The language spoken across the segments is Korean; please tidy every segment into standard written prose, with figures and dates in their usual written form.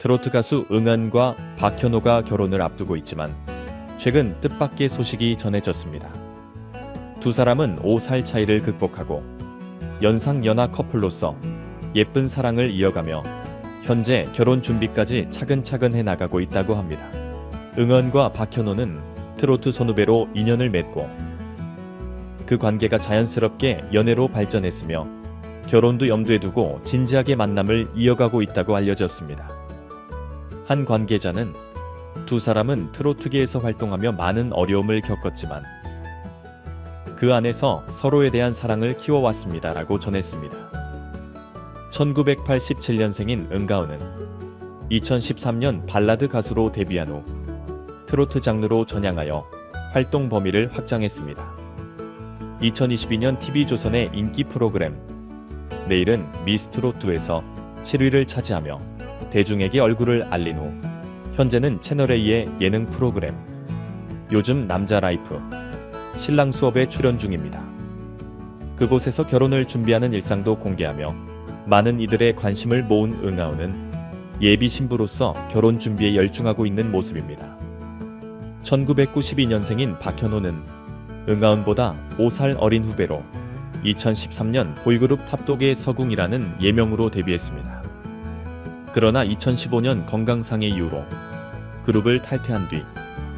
트로트 가수 응원과 박현호가 결혼을 앞두고 있지만 최근 뜻밖의 소식이 전해졌습니다. 두 사람은 5살 차이를 극복하고 연상연하 커플로서 예쁜 사랑을 이어가며 현재 결혼 준비까지 차근차근 해나가고 있다고 합니다. 응원과 박현호는 트로트 선후배로 인연을 맺고 그 관계가 자연스럽게 연애로 발전했으며 결혼도 염두에 두고 진지하게 만남을 이어가고 있다고 알려졌습니다. 한 관계자는 두 사람은 트로트계에서 활동하며 많은 어려움을 겪었지만 그 안에서 서로에 대한 사랑을 키워왔습니다라고 전했습니다. 1987년생인 은가은은 2013년 발라드 가수로 데뷔한 후 트로트 장르로 전향하여 활동 범위를 확장했습니다. 2022년 TV조선의 인기 프로그램 내일은 미스트롯2에서 7위를 차지하며 대중에게 얼굴을 알린 후 현재는 채널A의 예능 프로그램 요즘 남자 라이프 신랑 수업에 출연 중입니다. 그곳에서 결혼을 준비하는 일상도 공개하며 많은 이들의 관심을 모은 응아은은 예비 신부로서 결혼 준비에 열중하고 있는 모습입니다. 1992년생인 박현호는 응아은보다 5살 어린 후배로 2013년 보이그룹 탑독의 서궁이라는 예명으로 데뷔했습니다. 그러나 2015년 건강상의 이유로 그룹을 탈퇴한 뒤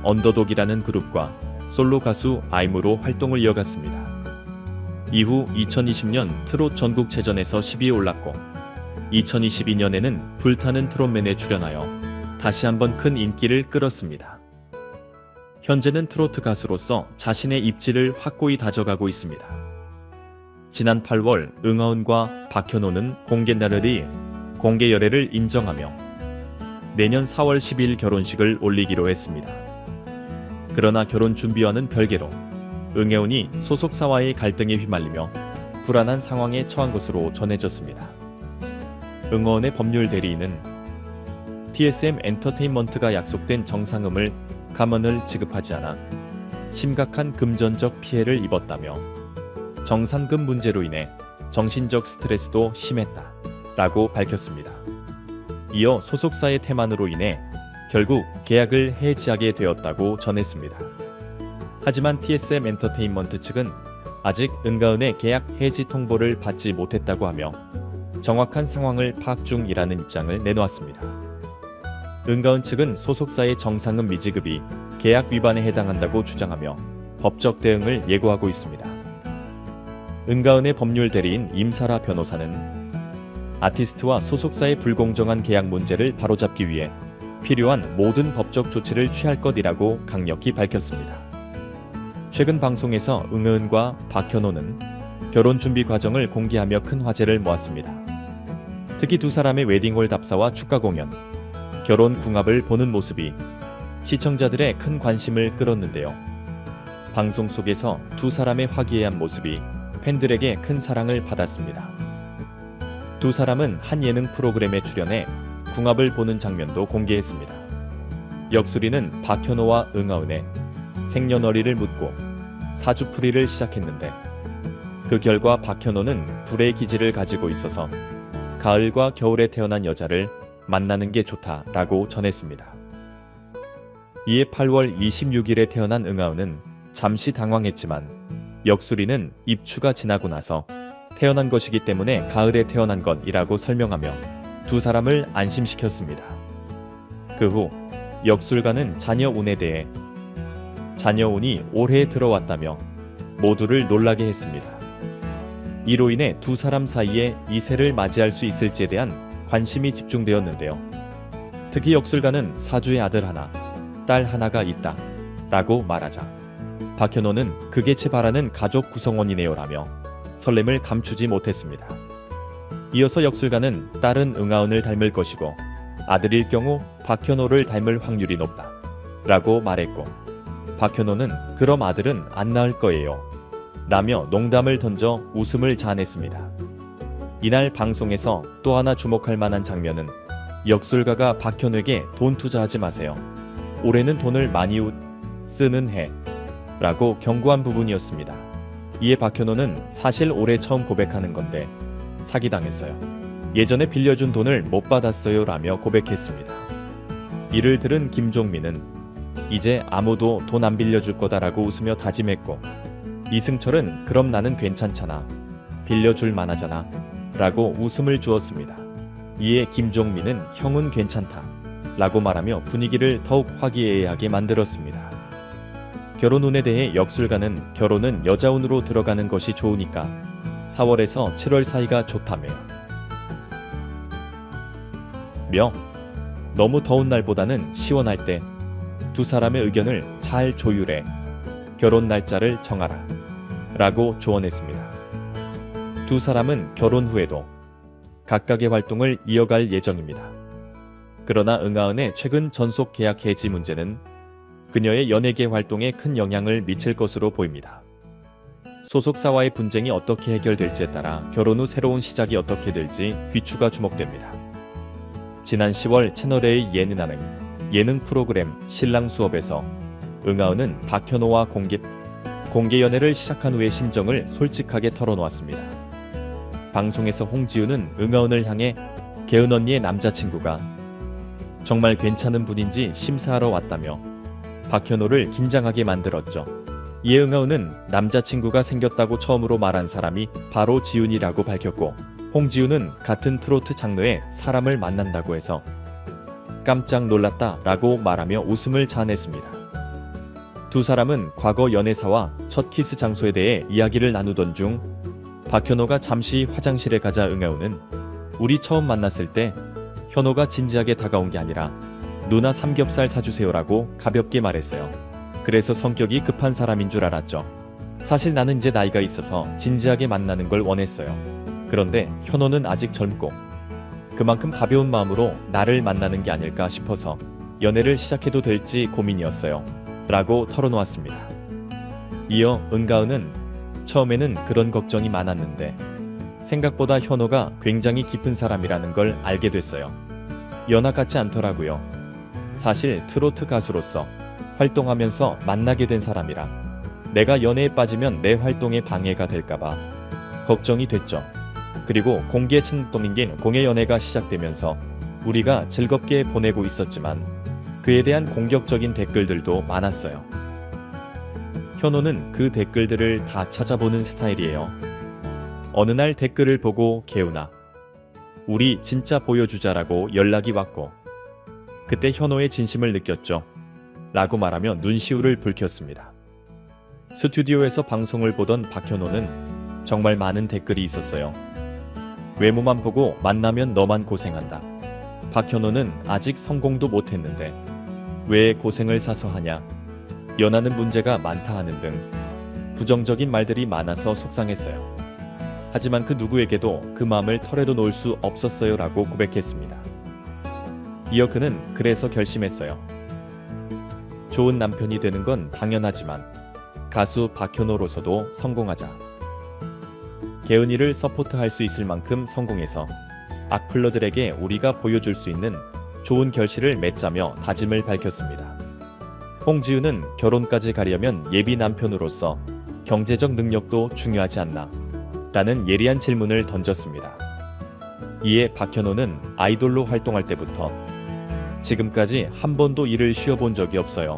언더독이라는 그룹과 솔로 가수 아임으로 활동을 이어갔습니다. 이후 2020년 트롯 전국체전에서 10위에 올랐고 2022년에는 불타는 트롯맨에 출연하여 다시 한번 큰 인기를 끌었습니다. 현재는 트로트 가수로서 자신의 입지를 확고히 다져가고 있습니다. 지난 8월 응아은과 박현호는 공개 나날이 공개 열애를 인정하며 내년 4월 10일 결혼식을 올리기로 했습니다. 그러나 결혼 준비와는 별개로 응애운이 소속사와의 갈등에 휘말리며 불안한 상황에 처한 것으로 전해졌습니다. 응어은의 법률 대리인은 TSM 엔터테인먼트가 약속된 정상금을 감원을 지급하지 않아 심각한 금전적 피해를 입었다며 정산금 문제로 인해 정신적 스트레스도 심했다 라고 밝혔습니다. 이어 소속사의 태만으로 인해 결국 계약을 해지하게 되었다고 전했습니다. 하지만 TSM 엔터테인먼트 측은 아직 은가은의 계약 해지 통보를 받지 못했다고 하며 정확한 상황을 파악 중이라는 입장을 내놓았습니다. 은가은 측은 소속사의 정상금 미지급이 계약 위반에 해당한다고 주장하며 법적 대응을 예고하고 있습니다. 은가은의 법률 대리인 임사라 변호사는 아티스트와 소속사의 불공정한 계약 문제를 바로잡기 위해 필요한 모든 법적 조치를 취할 것이라고 강력히 밝혔습니다. 최근 방송에서 응은과 박현호는 결혼 준비 과정을 공개하며 큰 화제를 모았습니다. 특히 두 사람의 웨딩홀 답사와 축가 공연, 결혼 궁합을 보는 모습이 시청자들의 큰 관심을 끌었는데요. 방송 속에서 두 사람의 화기애애한 모습이 팬들에게 큰 사랑을 받았습니다. 두 사람은 한 예능 프로그램에 출연해 궁합을 보는 장면도 공개했습니다. 역술이는 박현호와 응아은의 생년월일을 묻고 사주풀이를 시작했는데 그 결과 박현호는 불의 기질을 가지고 있어서 가을과 겨울에 태어난 여자를 만나는 게 좋다라고 전했습니다. 이에 8월 26일에 태어난 응아은은 잠시 당황했지만 역술이는 입추가 지나고 나서 태어난 것이기 때문에 가을에 태어난 것이라고 설명하며 두 사람을 안심시켰습니다. 그 후 역술가는 자녀 운에 대해 자녀 운이 올해 들어왔다며 모두를 놀라게 했습니다. 이로 인해 두 사람 사이에 이 새를 맞이할 수 있을지에 대한 관심이 집중되었는데요. 특히 역술가는 사주의 아들 하나, 딸 하나가 있다 라고 말하자 박현호는 그게 제 바라는 가족 구성원이네요 라며 설렘을 감추지 못했습니다. 이어서 역술가는 딸은 응아은을 닮을 것이고 아들일 경우 박현호를 닮을 확률이 높다 라고 말했고 박현호는 그럼 아들은 안 낳을 거예요 라며 농담을 던져 웃음을 자아냈습니다. 이날 방송에서 또 하나 주목할 만한 장면은 역술가가 박현호에게 돈 투자하지 마세요. 올해는 돈을 많이 쓰는 해 라고 경고한 부분이었습니다. 이에 박현호는 사실 올해 처음 고백하는 건데 사기당했어요 예전에 빌려준 돈을 못 받았어요 라며 고백했습니다. 이를 들은 김종민은 이제 아무도 돈 안 빌려줄 거다라고 웃으며 다짐했고, 이승철은 그럼 나는 괜찮잖아, 빌려줄 만하잖아 라고 웃음을 주었습니다. 이에 김종민은 형은 괜찮다 라고 말하며 분위기를 더욱 화기애애하게 만들었습니다. 결혼 운에 대해 역술가는 결혼은 여자 운으로 들어가는 것이 좋으니까 4월에서 7월 사이가 좋다며 너무 더운 날보다는 시원할 때 두 사람의 의견을 잘 조율해 결혼 날짜를 정하라 라고 조언했습니다. 두 사람은 결혼 후에도 각각의 활동을 이어갈 예정입니다. 그러나 응아은의 최근 전속 계약 해지 문제는 그녀의 연예계 활동에 큰 영향을 미칠 것으로 보입니다. 소속사와의 분쟁이 어떻게 해결될지에 따라 결혼 후 새로운 시작이 어떻게 될지 귀추가 주목됩니다. 지난 10월 채널A의 예능하는 예능 프로그램 신랑 수업에서 응아은은 박현호와 공개 연애를 시작한 후의 심정을 솔직하게 털어놓았습니다. 방송에서 홍지윤은 응아은을 향해 개은 언니의 남자친구가 정말 괜찮은 분인지 심사하러 왔다며 박현호를 긴장하게 만들었죠. 이에 응아은은 남자친구가 생겼다고 처음으로 말한 사람이 바로 지윤이라고 밝혔고, 홍지윤은 같은 트로트 장르의 사람을 만난다고 해서 깜짝 놀랐다 라고 말하며 웃음을 자아냈습니다. 두 사람은 과거 연애사와 첫 키스 장소에 대해 이야기를 나누던 중 박현호가 잠시 화장실에 가자 응아은은 우리 처음 만났을 때 현호가 진지하게 다가온 게 아니라 누나 삼겹살 사주세요라고 가볍게 말했어요. 그래서 성격이 급한 사람인 줄 알았죠. 사실 나는 이제 나이가 있어서 진지하게 만나는 걸 원했어요. 그런데 현호는 아직 젊고 그만큼 가벼운 마음으로 나를 만나는 게 아닐까 싶어서 연애를 시작해도 될지 고민이었어요 라고 털어놓았습니다. 이어 은가은은 처음에는 그런 걱정이 많았는데 생각보다 현호가 굉장히 깊은 사람이라는 걸 알게 됐어요. 연하 같지 않더라고요. 사실 트로트 가수로서 활동하면서 만나게 된 사람이라 내가 연애에 빠지면 내 활동에 방해가 될까봐 걱정이 됐죠. 그리고 공개 친동인 공개 연애가 시작되면서 우리가 즐겁게 보내고 있었지만 그에 대한 공격적인 댓글들도 많았어요. 현호는 그 댓글들을 다 찾아보는 스타일이에요. 어느 날 댓글을 보고 개운아, 우리 진짜 보여주자라고 연락이 왔고 그때 현호의 진심을 느꼈죠 라고 말하며 눈시울을 붉혔습니다. 스튜디오에서 방송을 보던 박현호는 정말 많은 댓글이 있었어요. 외모만 보고 만나면 너만 고생한다. 박현호는 아직 성공도 못했는데 왜 고생을 사서 하냐. 연하는 문제가 많다 하는 등 부정적인 말들이 많아서 속상했어요. 하지만 그 누구에게도 그 마음을 털어도 놓을 수 없었어요 라고 고백했습니다. 이어 그는 그래서 결심했어요. 좋은 남편이 되는 건 당연하지만 가수 박현호로서도 성공하자. 개은이를 서포트할 수 있을 만큼 성공해서 악플러들에게 우리가 보여줄 수 있는 좋은 결실을 맺자며 다짐을 밝혔습니다. 홍지윤은 결혼까지 가려면 예비 남편으로서 경제적 능력도 중요하지 않나 라는 예리한 질문을 던졌습니다. 이에 박현호는 아이돌로 활동할 때부터 지금까지 한 번도 일을 쉬어본 적이 없어요.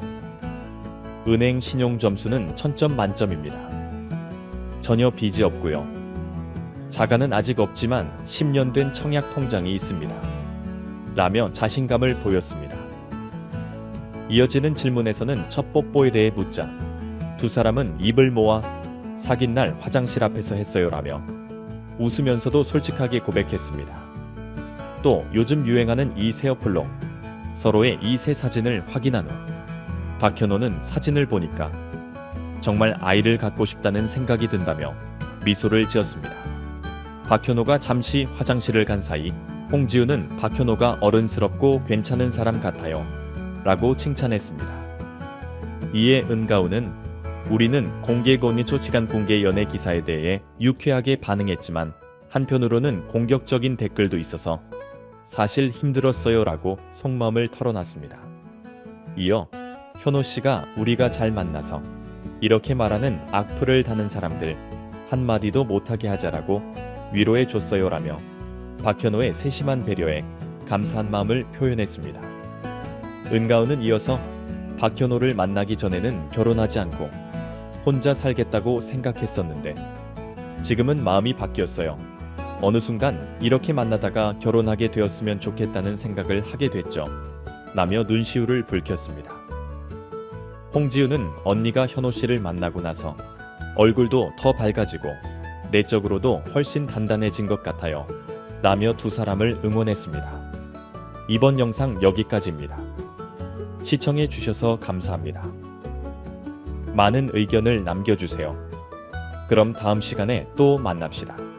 은행 신용 점수는 1000점 만점입니다. 전혀 빚이 없고요. 자가는 아직 없지만 10년 된 청약 통장이 있습니다. 라며 자신감을 보였습니다. 이어지는 질문에서는 첫 뽀뽀에 대해 묻자 두 사람은 입을 모아 사귄 날 화장실 앞에서 했어요 라며 웃으면서도 솔직하게 고백했습니다. 또 요즘 유행하는 이 새 어플로 서로의 이 새 사진을 확인한 후 박현호는 사진을 보니까 정말 아이를 갖고 싶다는 생각이 든다며 미소를 지었습니다. 박현호가 잠시 화장실을 간 사이 홍지윤은 박현호가 어른스럽고 괜찮은 사람 같아요 라고 칭찬했습니다. 이에 은가우는 우리는 공개 건의초 시간 공개 연애 기사에 대해 유쾌하게 반응했지만 한편으로는 공격적인 댓글도 있어서 사실 힘들었어요 라고 속마음을 털어놨습니다. 이어 현호 씨가 우리가 잘 만나서 이렇게 말하는 악플을 다는 사람들 한마디도 못하게 하자라고 위로해 줬어요 라며 박현호의 세심한 배려에 감사한 마음을 표현했습니다. 은가은은 이어서 박현호를 만나기 전에는 결혼하지 않고 혼자 살겠다고 생각했었는데 지금은 마음이 바뀌었어요. 어느 순간 이렇게 만나다가 결혼하게 되었으면 좋겠다는 생각을 하게 됐죠. 라며 눈시울을 붉혔습니다. 홍지우는 언니가 현호 씨를 만나고 나서 얼굴도 더 밝아지고 내적으로도 훨씬 단단해진 것 같아요. 라며 두 사람을 응원했습니다. 이번 영상 여기까지입니다. 시청해 주셔서 감사합니다. 많은 의견을 남겨주세요. 그럼 다음 시간에 또 만납시다.